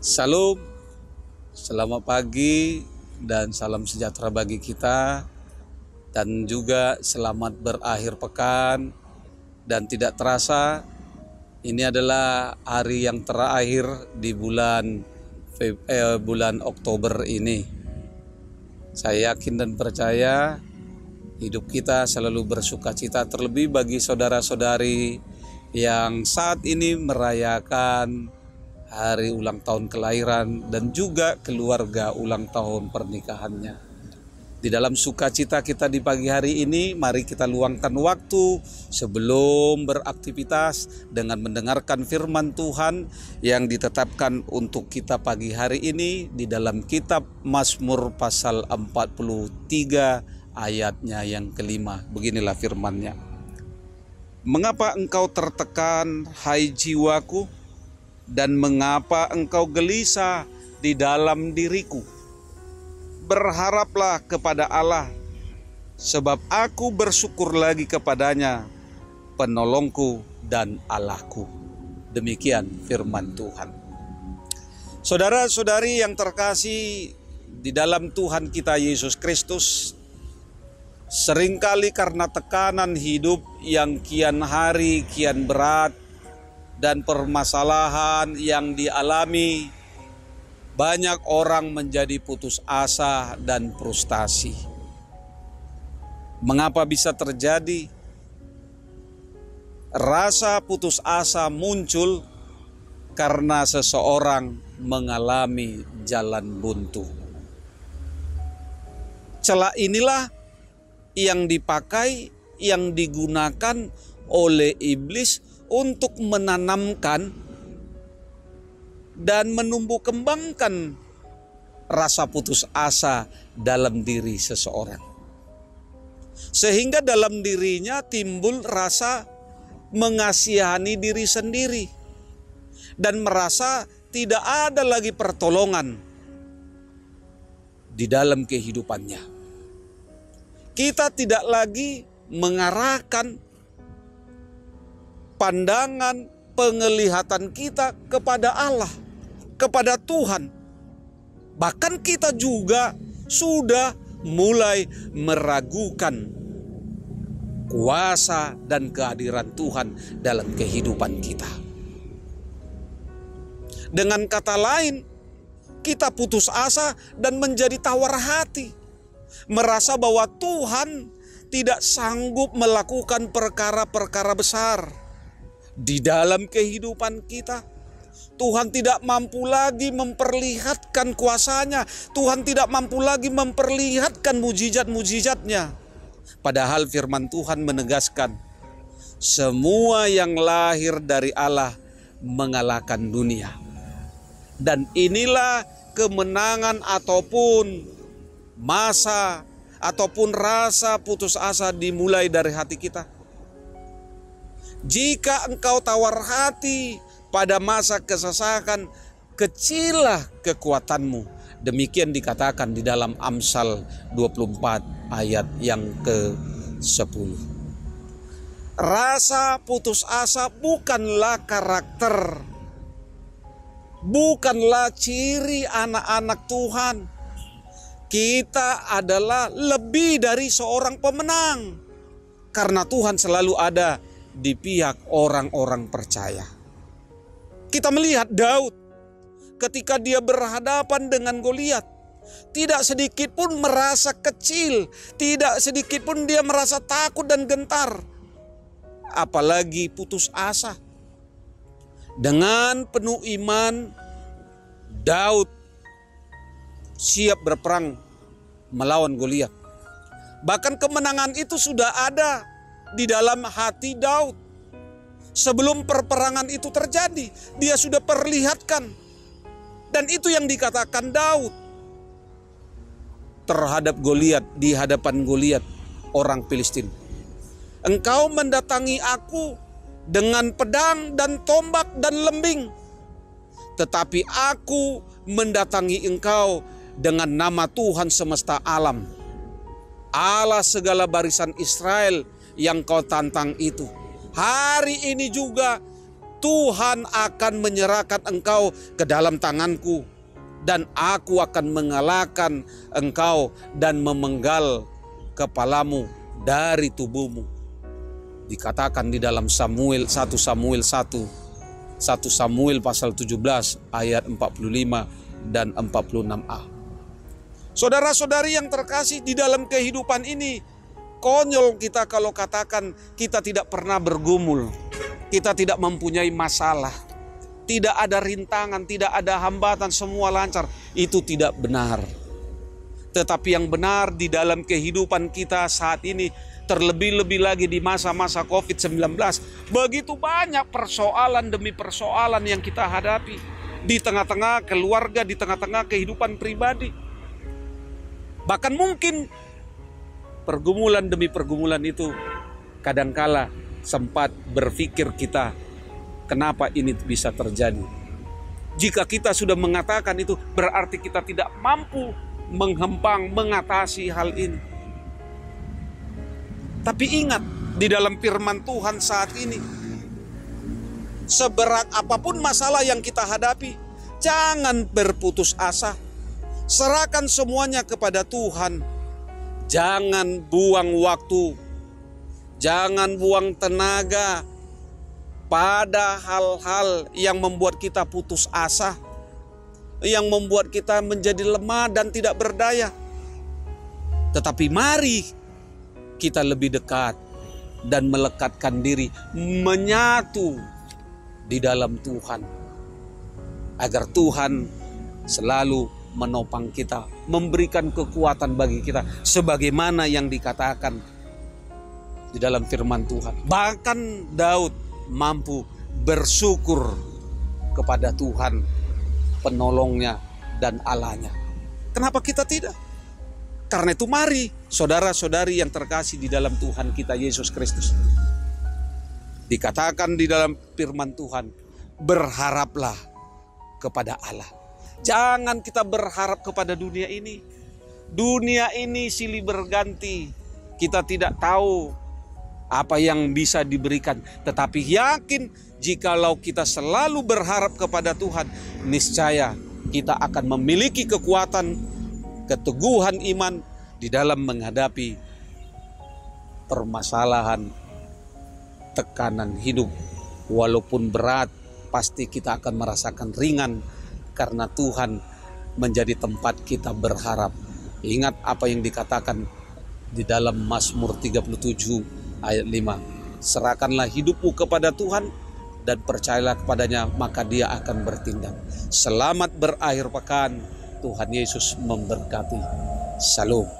Salam, selamat pagi dan salam sejahtera bagi kita, dan juga selamat berakhir pekan. Dan tidak terasa ini adalah hari yang terakhir di bulan Oktober ini. Saya yakin dan percaya hidup kita selalu bersukacita, terlebih bagi saudara-saudari yang saat ini merayakan hari ulang tahun kelahiran dan juga keluarga ulang tahun pernikahannya. Di dalam sukacita kita di pagi hari ini, mari kita luangkan waktu sebelum beraktivitas dengan mendengarkan firman Tuhan yang ditetapkan untuk kita pagi hari ini di dalam kitab Mazmur pasal 43 ayatnya yang kelima. Beginilah firman-Nya. Mengapa engkau tertekan, hai jiwaku? Dan mengapa engkau gelisah di dalam diriku? Berharaplah kepada Allah, sebab aku bersyukur lagi kepadanya, penolongku dan Allahku. Demikian firman Tuhan. Saudara-saudari yang terkasih di dalam Tuhan kita Yesus Kristus, seringkali karena tekanan hidup yang kian hari kian berat dan permasalahan yang dialami, banyak orang menjadi putus asa dan frustasi. Mengapa bisa terjadi? Rasa putus asa muncul karena seseorang mengalami jalan buntu. Celah inilah yang dipakai, yang digunakan oleh iblis untuk menanamkan dan menumbuh kembangkan rasa putus asa dalam diri seseorang. Sehingga dalam dirinya timbul rasa mengasihani diri sendiri dan merasa tidak ada lagi pertolongan di dalam kehidupannya. Kita tidak lagi mengarahkan pandangan, penglihatan kita kepada Allah, kepada Tuhan. Bahkan kita juga sudah mulai meragukan kuasa dan kehadiran Tuhan dalam kehidupan kita. Dengan kata lain, kita putus asa dan menjadi tawar hati, merasa bahwa Tuhan tidak sanggup melakukan perkara-perkara besar di dalam kehidupan kita. Tuhan tidak mampu lagi memperlihatkan kuasa-Nya. Tuhan tidak mampu lagi memperlihatkan mujizat-mujizat-Nya. Padahal firman Tuhan menegaskan, semua yang lahir dari Allah mengalahkan dunia. Dan inilah kemenangan ataupun masa ataupun rasa putus asa dimulai dari hati kita. Jika engkau tawar hati pada masa kesesakan, kecillah kekuatanmu. Demikian dikatakan di dalam Amsal 24 ayat yang ke-10. Rasa putus asa bukanlah karakter, bukanlah ciri anak-anak Tuhan. Kita adalah lebih dari seorang pemenang, karena Tuhan selalu ada di pihak orang-orang percaya. Kita melihat Daud ketika dia berhadapan dengan Goliat, tidak sedikit pun merasa kecil, tidak sedikit pun dia merasa takut dan gentar, apalagi putus asa. Dengan penuh iman, Daud siap berperang melawan Goliat. Bahkan kemenangan itu sudah ada di dalam hati Daud. Sebelum perperangan itu terjadi, dia sudah perlihatkan. Dan itu yang dikatakan Daud terhadap Goliat, di hadapan Goliat, orang Filistin. Engkau mendatangi aku dengan pedang dan tombak dan lembing, tetapi aku mendatangi engkau dengan nama Tuhan semesta alam, Allah segala barisan Israel yang kau tantang itu. Hari ini juga Tuhan akan menyerahkan engkau ke dalam tanganku, dan aku akan mengalahkan engkau dan memenggal kepalamu dari tubuhmu. Dikatakan di dalam 1 Samuel pasal 17 ayat 45 dan 46a. Saudara-saudari yang terkasih, di dalam kehidupan ini konyol kita kalau katakan kita tidak pernah bergumul, kita tidak mempunyai masalah, tidak ada rintangan, tidak ada hambatan, semua lancar. Itu tidak benar. Tetapi yang benar di dalam kehidupan kita saat ini, terlebih-lebih lagi di masa-masa COVID-19, begitu banyak persoalan demi persoalan yang kita hadapi di tengah-tengah keluarga, di tengah-tengah kehidupan pribadi. Bahkan mungkin pergumulan demi pergumulan itu kadangkala sempat berpikir kita, kenapa ini bisa terjadi? Jika kita sudah mengatakan itu, berarti kita tidak mampu menghempang, mengatasi hal ini. Tapi ingat, di dalam firman Tuhan saat ini, seberat apapun masalah yang kita hadapi, jangan berputus asa. Serahkan semuanya kepada Tuhan. Jangan buang waktu, jangan buang tenaga pada hal-hal yang membuat kita putus asa, yang membuat kita menjadi lemah dan tidak berdaya. Tetapi mari kita lebih dekat dan melekatkan diri, menyatu di dalam Tuhan, agar Tuhan selalu menopang kita, memberikan kekuatan bagi kita, sebagaimana yang dikatakan di dalam firman Tuhan. Bahkan Daud mampu bersyukur kepada Tuhan, penolongnya dan Allahnya. Kenapa kita tidak? Karena itu mari saudara-saudari yang terkasih di dalam Tuhan kita Yesus Kristus, dikatakan di dalam firman Tuhan, berharaplah kepada Allah. Jangan kita berharap kepada dunia ini. Dunia ini silih berganti. Kita tidak tahu apa yang bisa diberikan. Tetapi yakin, jikalau kita selalu berharap kepada Tuhan, niscaya kita akan memiliki kekuatan, keteguhan iman di dalam menghadapi permasalahan, tekanan hidup. Walaupun berat, pasti kita akan merasakan ringan, karena Tuhan menjadi tempat kita berharap. Ingat apa yang dikatakan di dalam Mazmur 37 ayat 5. Serahkanlah hidupmu kepada Tuhan dan percayalah kepadanya, maka Dia akan bertindak. Selamat berakhir pekan. Tuhan Yesus memberkati. Shalom.